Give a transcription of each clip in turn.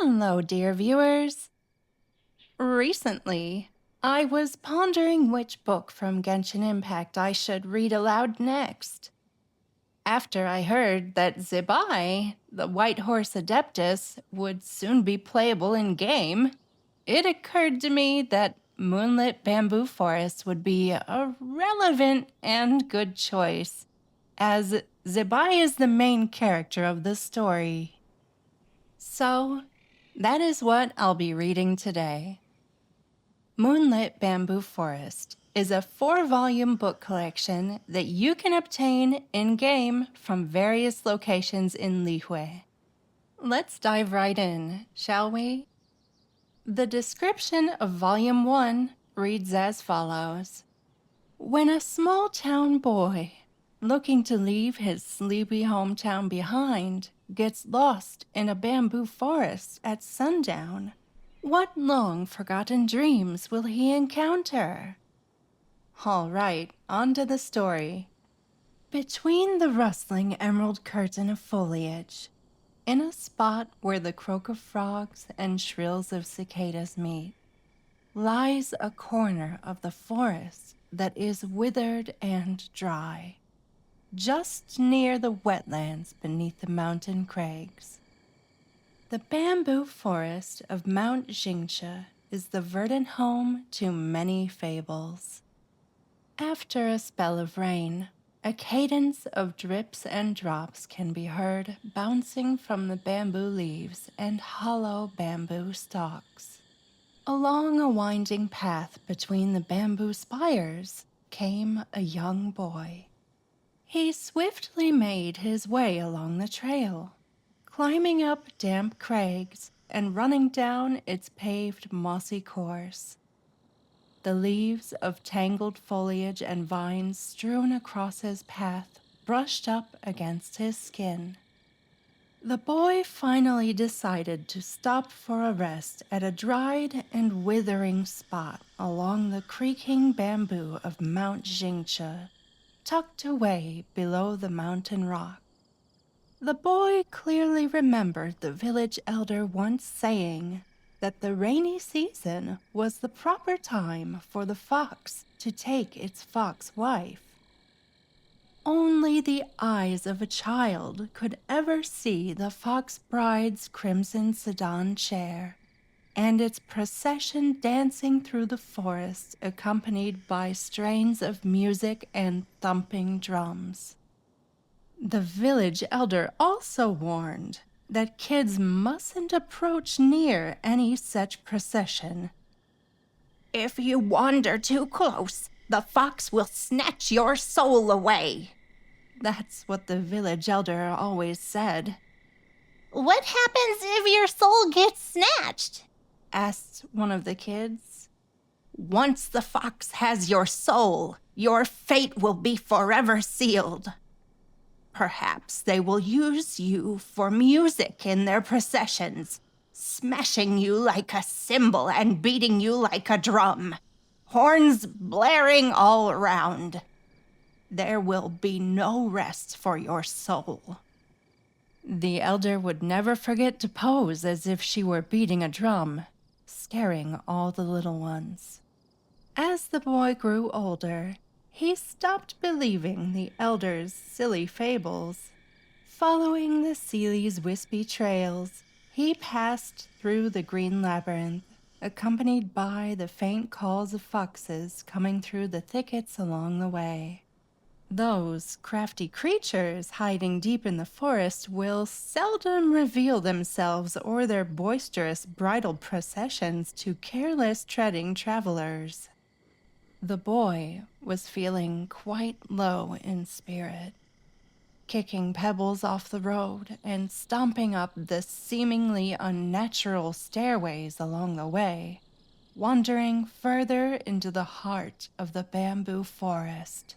Hello, dear viewers. Recently, I was pondering which book from Genshin Impact I should read aloud next. After I heard that Zibai, the White Horse Adeptus, would soon be playable in-game, it occurred to me that Moonlit Bamboo Forest would be a relevant and good choice, as Zibai is the main character of the story. So, that is what I'll be reading today. Moonlit Bamboo Forest is a 4-volume book collection that you can obtain in-game from various locations in Liyue. Let's dive right in, shall we? The description of Volume 1 reads as follows. When a small-town boy, looking to leave his sleepy hometown behind, gets lost in a bamboo forest at sundown, what long-forgotten dreams will he encounter? All right, on to the story. Between the rustling emerald curtain of foliage, in a spot where the croak of frogs and shrills of cicadas meet, lies a corner of the forest that is withered and dry, just near the wetlands beneath the mountain crags. The bamboo forest of Mount Jingsha is the verdant home to many fables. After a spell of rain, a cadence of drips and drops can be heard bouncing from the bamboo leaves and hollow bamboo stalks. Along a winding path between the bamboo spires came a young boy. He swiftly made his way along the trail, climbing up damp crags and running down its paved mossy course. The leaves of tangled foliage and vines strewn across his path brushed up against his skin. The boy finally decided to stop for a rest at a dried and withering spot along the creaking bamboo of Mount Jingsha, tucked away below the mountain rock. The boy clearly remembered the village elder once saying that the rainy season was the proper time for the fox to take its fox wife. Only the eyes of a child could ever see the fox bride's crimson sedan chair, and its procession dancing through the forest accompanied by strains of music and thumping drums. The village elder also warned that kids mustn't approach near any such procession. "If you wander too close, the fox will snatch your soul away." That's what the village elder always said. "What happens if your soul gets snatched?" asked one of the kids. "Once the fox has your soul, your fate will be forever sealed. Perhaps they will use you for music in their processions, smashing you like a cymbal and beating you like a drum, horns blaring all around. There will be no rest for your soul." The elder would never forget to pose as if she were beating a drum, scaring all the little ones. As the boy grew older, he stopped believing the elder's silly fables. Following the Seeley's wispy trails, he passed through the green labyrinth, accompanied by the faint calls of foxes coming through the thickets along the way. Those crafty creatures hiding deep in the forest will seldom reveal themselves or their boisterous bridal processions to careless treading travelers. The boy was feeling quite low in spirit, kicking pebbles off the road and stomping up the seemingly unnatural stairways along the way, wandering further into the heart of the bamboo forest.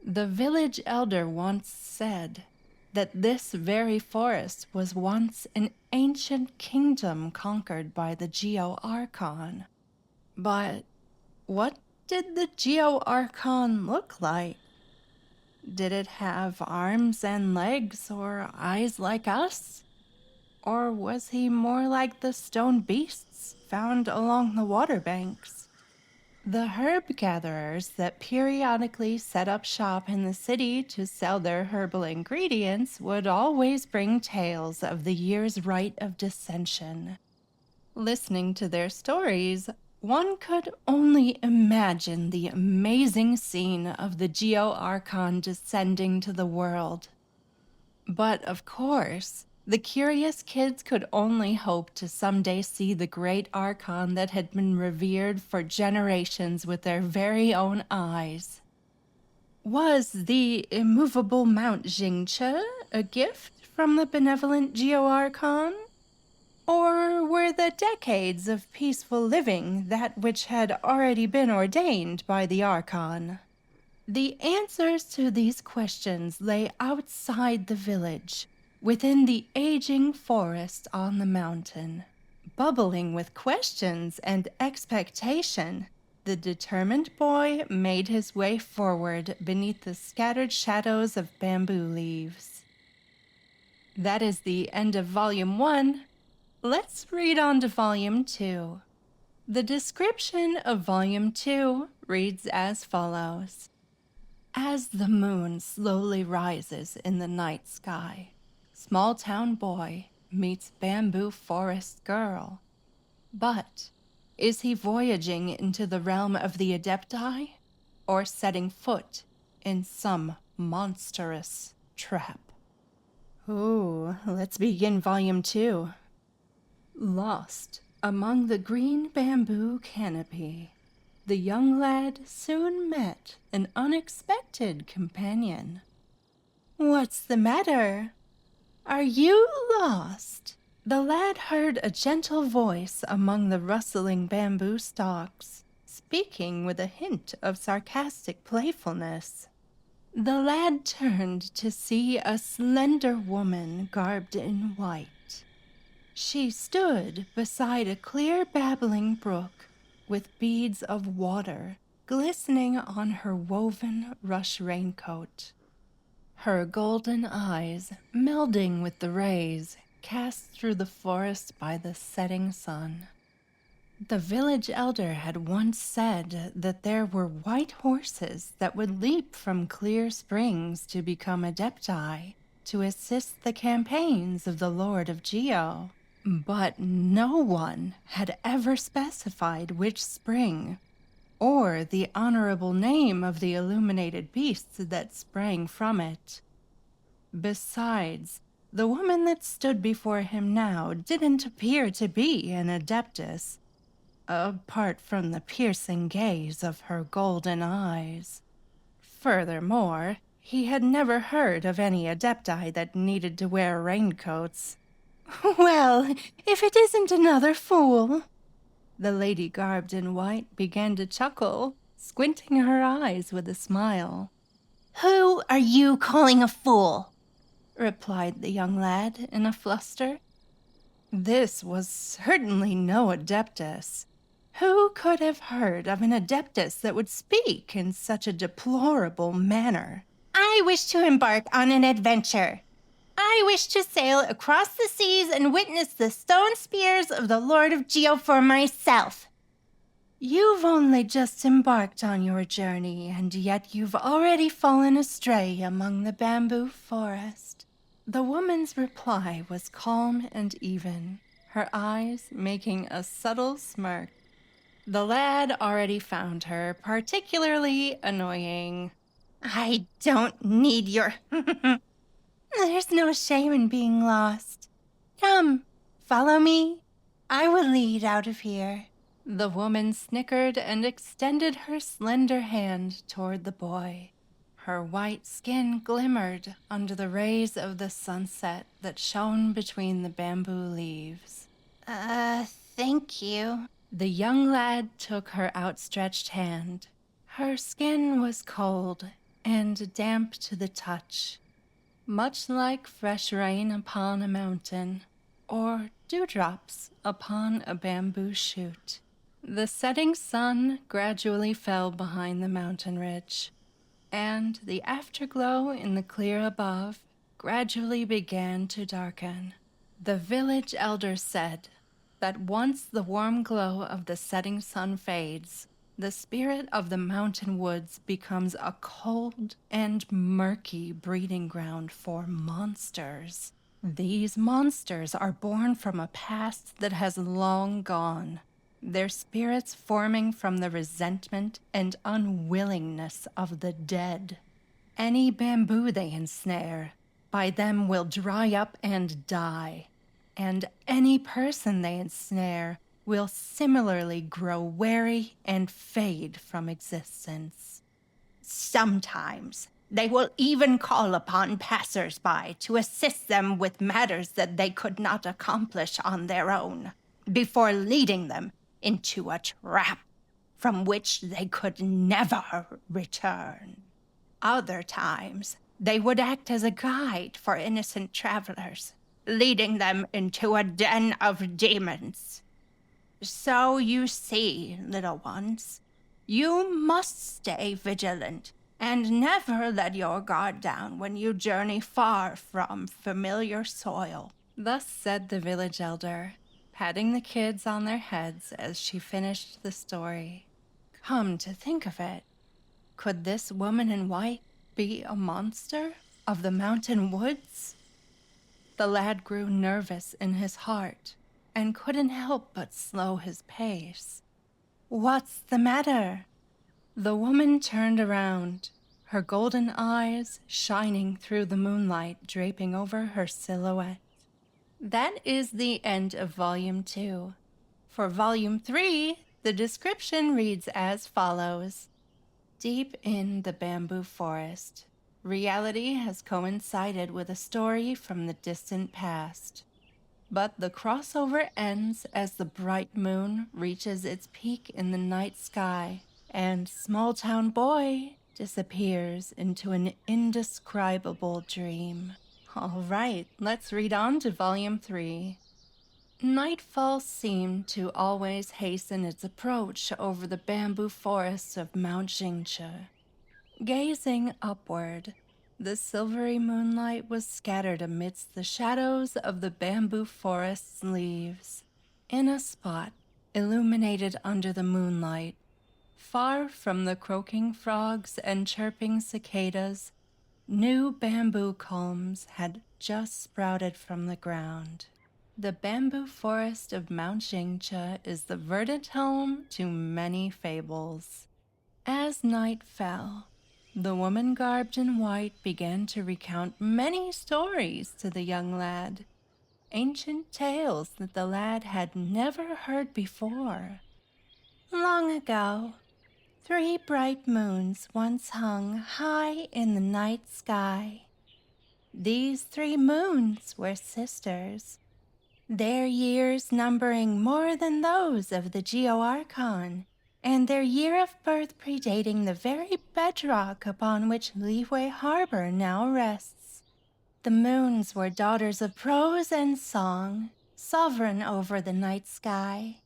The village elder once said that this very forest was once an ancient kingdom conquered by the Geo-Archon. But what did the Geo-Archon look like? Did it have arms and legs or eyes like us? Or was he more like the stone beasts found along the water banks? The herb gatherers that periodically set up shop in the city to sell their herbal ingredients would always bring tales of the year's rite of dissension. Listening to their stories, one could only imagine the amazing scene of the Geo-Archon descending to the world. But, of course, the curious kids could only hope to someday see the great Archon that had been revered for generations with their very own eyes. Was the immovable Mount Jingche a gift from the benevolent Geo-Archon? Or were the decades of peaceful living that which had already been ordained by the Archon? The answers to these questions lay outside the village, within the aging forest on the mountain. Bubbling with questions and expectation, the determined boy made his way forward beneath the scattered shadows of bamboo leaves. That is the end of Volume 1. Let's read on to Volume 2. The description of Volume 2 reads as follows. As the moon slowly rises in the night sky, small town boy meets bamboo forest girl. But is he voyaging into the realm of the Adepti, or setting foot in some monstrous trap? Ooh, let's begin Volume 2. Lost among the green bamboo canopy, the young lad soon met an unexpected companion. "What's the matter? Are you lost?" The lad heard a gentle voice among the rustling bamboo stalks, speaking with a hint of sarcastic playfulness. The lad turned to see a slender woman garbed in white. She stood beside a clear babbling brook, with beads of water glistening on her woven rush raincoat. Her golden eyes melding with the rays cast through the forest by the setting sun. The village elder had once said that there were white horses that would leap from clear springs to become adepti to assist the campaigns of the Lord of Geo. But no one had ever specified which spring, or the honorable name of the illuminated beasts that sprang from it. Besides, the woman that stood before him now didn't appear to be an adeptus, apart from the piercing gaze of her golden eyes. Furthermore, he had never heard of any adepti that needed to wear raincoats. "Well, if it isn't another fool!" The lady garbed in white began to chuckle, squinting her eyes with a smile. Who are you calling a fool? Replied the young lad in a fluster. This was certainly no adeptus. Who could have heard of an adeptus that would speak in such a deplorable manner? I wish to embark on an adventure. I wish to sail across the seas and witness the stone spears of the Lord of Geo for myself. You've only just embarked on your journey, and yet you've already fallen astray among the bamboo forest. The woman's reply was calm and even, her eyes making a subtle smirk. The lad already found her particularly annoying. I don't need your... There's no shame in being lost. Come, follow me. I will lead out of here. The woman snickered and extended her slender hand toward the boy. Her white skin glimmered under the rays of the sunset that shone between the bamboo leaves. Thank you. The young lad took her outstretched hand. Her skin was cold and damp to the touch, much like fresh rain upon a mountain, or dewdrops upon a bamboo shoot. The setting sun gradually fell behind the mountain ridge, and the afterglow in the clear above gradually began to darken. The village elder said that once the warm glow of the setting sun fades, the spirit of the mountain woods becomes a cold and murky breeding ground for monsters. These monsters are born from a past that has long gone, their spirits forming from the resentment and unwillingness of the dead. Any bamboo they ensnare, by them will dry up and die, and any person they ensnare will similarly grow weary and fade from existence. Sometimes they will even call upon passers-by to assist them with matters that they could not accomplish on their own, before leading them into a trap from which they could never return. Other times, they would act as a guide for innocent travelers, leading them into a den of demons. So you see, little ones, you must stay vigilant and never let your guard down when you journey far from familiar soil. Thus said the village elder, patting the kids on their heads as she finished the story. Come to think of it, could this woman in white be a monster of the mountain woods? The lad grew nervous in his heart and couldn't help but slow his pace. What's the matter? The woman turned around, her golden eyes shining through the moonlight draping over her silhouette. That is the end of Volume 2. For Volume 3, the description reads as follows. Deep in the bamboo forest, reality has coincided with a story from the distant past. But the crossover ends as the bright moon reaches its peak in the night sky, and small-town boy disappears into an indescribable dream. All right, let's read on to Volume 3. Nightfall seemed to always hasten its approach over the bamboo forests of Mount Jingche. Gazing upward, the silvery moonlight was scattered amidst the shadows of the bamboo forest's leaves. In a spot, illuminated under the moonlight, far from the croaking frogs and chirping cicadas, new bamboo culms had just sprouted from the ground. The bamboo forest of Mount Jingche is the verdant home to many fables. As night fell, the woman garbed in white began to recount many stories to the young lad, ancient tales that the lad had never heard before. Long ago, 3 bright moons once hung high in the night sky. These 3 moons were sisters, their years numbering more than those of the Geo-Archon, and their year of birth predating the very bedrock upon which Liyue Harbor now rests. The moons were daughters of prose and song, sovereign over the night sky.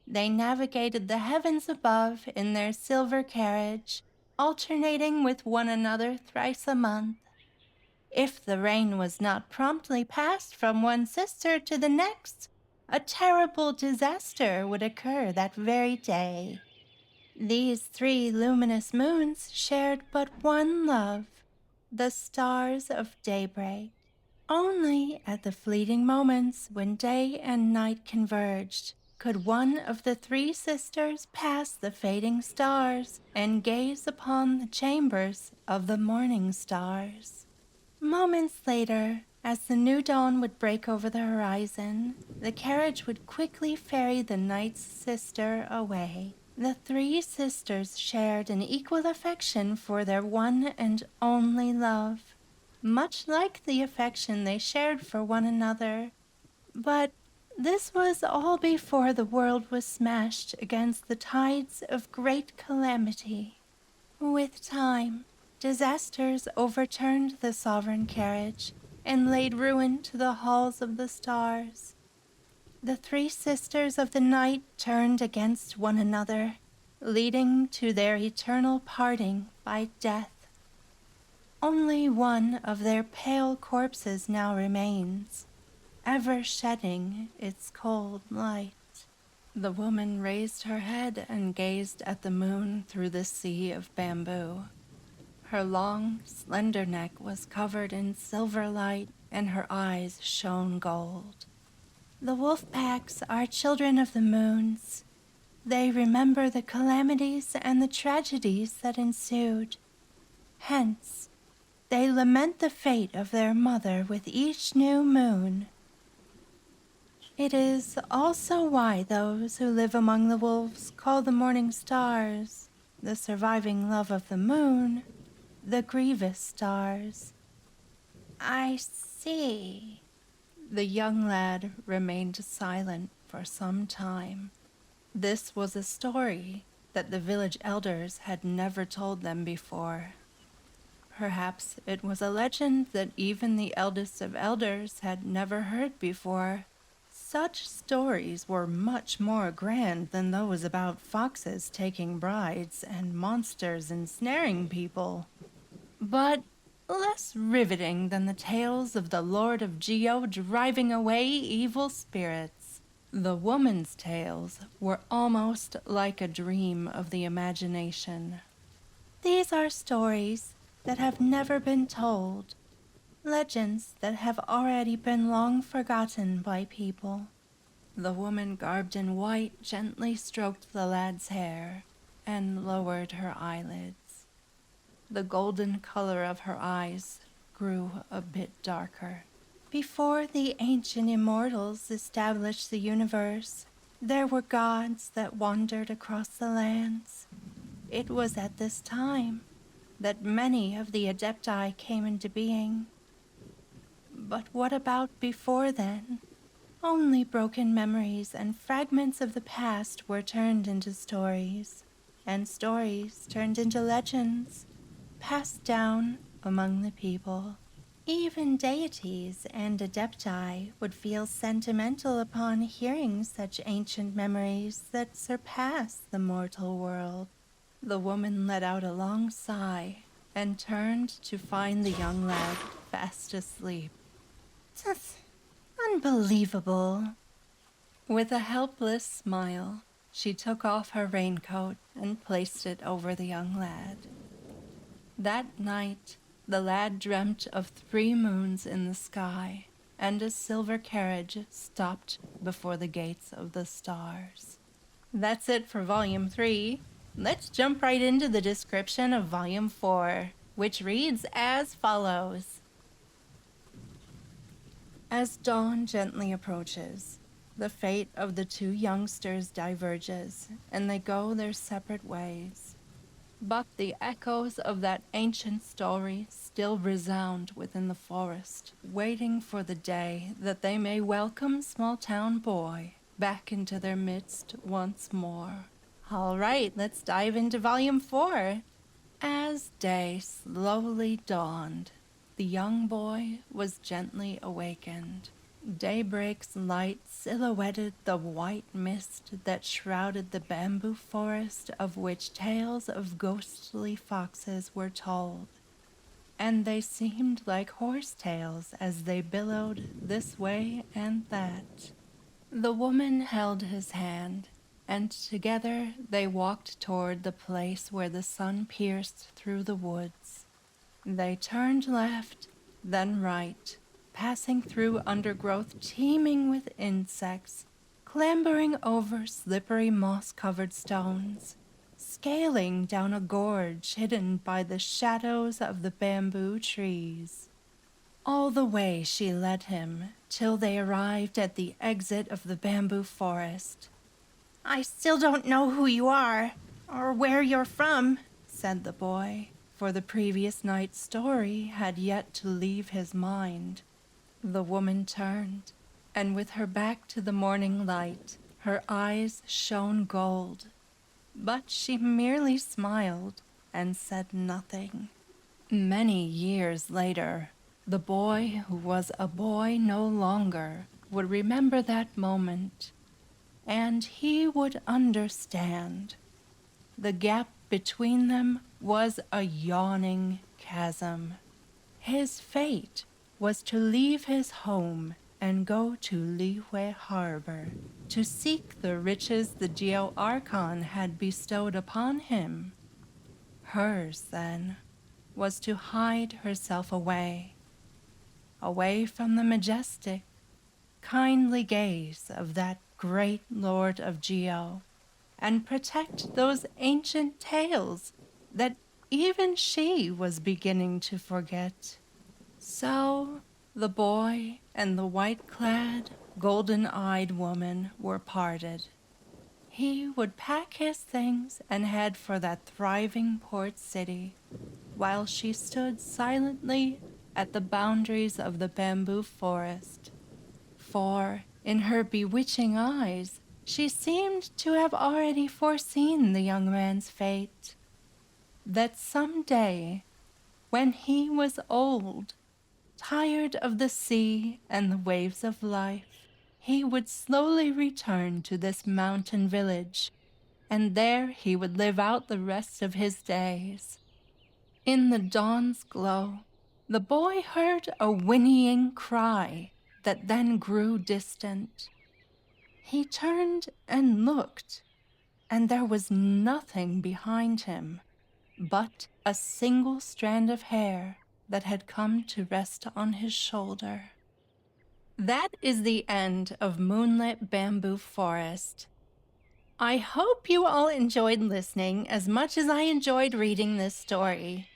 They navigated the heavens above in their silver carriage, alternating with one another thrice a month. If the rain was not promptly passed from one sister to the next, a terrible disaster would occur that very day. These 3 luminous moons shared but one love, the stars of daybreak. Only at the fleeting moments when day and night converged could one of the 3 sisters pass the fading stars and gaze upon the chambers of the morning stars. Moments later, as the new dawn would break over the horizon, the carriage would quickly ferry the night's sister away. The 3 sisters shared an equal affection for their one and only love, much like the affection they shared for one another. But this was all before the world was smashed against the tides of great calamity. With time, disasters overturned the sovereign carriage and laid ruin to the halls of the stars. The 3 sisters of the night turned against one another, leading to their eternal parting by death. Only one of their pale corpses now remains, ever shedding its cold light. The woman raised her head and gazed at the moon through the sea of bamboo. Her long, slender neck was covered in silver light, and her eyes shone gold. The wolf packs are children of the moons. They remember the calamities and the tragedies that ensued. Hence, they lament the fate of their mother with each new moon. It is also why those who live among the wolves call the morning stars, the surviving love of the moon, the grievous stars. I see. The young lad remained silent for some time. This was a story that the village elders had never told them before. Perhaps it was a legend that even the eldest of elders had never heard before. Such stories were much more grand than those about foxes taking brides and monsters ensnaring people, but less riveting than the tales of the Lord of Geo driving away evil spirits. The woman's tales were almost like a dream of the imagination. These are stories that have never been told, legends that have already been long forgotten by people. The woman garbed in white gently stroked the lad's hair and lowered her eyelids. The golden color of her eyes grew a bit darker. Before the ancient immortals established the universe, there were gods that wandered across the lands. It was at this time that many of the Adepti came into being. But what about before then? Only broken memories and fragments of the past were turned into stories, and stories turned into legends, passed down among the people. Even deities and Adepti would feel sentimental upon hearing such ancient memories that surpass the mortal world. The woman let out a long sigh and turned to find the young lad fast asleep. That's unbelievable. With a helpless smile, she took off her raincoat and placed it over the young lad. That night, the lad dreamt of 3 moons in the sky, and a silver carriage stopped before the gates of the stars. That's it for Volume 3. Let's jump right into the description of Volume 4, which reads as follows. As dawn gently approaches, the fate of the 2 youngsters diverges, and they go their separate ways. But the echoes of that ancient story still resound within the forest, waiting for the day that they may welcome small-town boy back into their midst once more. All right, let's dive into Volume 4. As day slowly dawned, the young boy was gently awakened. Daybreak's light silhouetted the white mist that shrouded the bamboo forest of which tales of ghostly foxes were told, and they seemed like horse tails as they billowed this way and that. The woman held his hand, and together they walked toward the place where the sun pierced through the woods. They turned left, then right, passing through undergrowth teeming with insects, clambering over slippery moss-covered stones, scaling down a gorge hidden by the shadows of the bamboo trees. All the way she led him, till they arrived at the exit of the bamboo forest. I still don't know who you are, or where you're from, said the boy, for the previous night's story had yet to leave his mind. The woman turned, and with her back to the morning light, her eyes shone gold. But she merely smiled and said nothing. Many years later, the boy who was a boy no longer would remember that moment, and he would understand. The gap between them was a yawning chasm. His fate was to leave his home and go to Liyue Harbor to seek the riches the Geo Archon had bestowed upon him. Hers, then, was to hide herself away from the majestic, kindly gaze of that great Lord of Geo, and protect those ancient tales that even she was beginning to forget. So the boy and the white-clad, golden-eyed woman were parted. He would pack his things and head for that thriving port city, while she stood silently at the boundaries of the bamboo forest. For, in her bewitching eyes, she seemed to have already foreseen the young man's fate. That some day, when he was old, tired of the sea and the waves of life, he would slowly return to this mountain village, and there he would live out the rest of his days. In the dawn's glow, the boy heard a whinnying cry that then grew distant. He turned and looked, and there was nothing behind him but a single strand of hair that had come to rest on his shoulder. That is the end of Moonlit Bamboo Forest. I hope you all enjoyed listening as much as I enjoyed reading this story.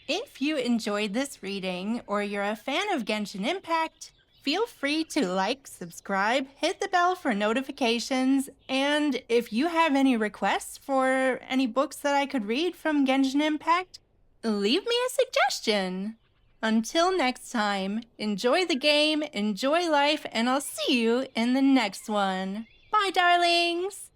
If you enjoyed this reading or you're a fan of Genshin Impact, feel free to like, subscribe, hit the bell for notifications, and if you have any requests for any books that I could read from Genshin Impact, leave me a suggestion. Until next time, enjoy the game, enjoy life, and I'll see you in the next one. Bye, darlings!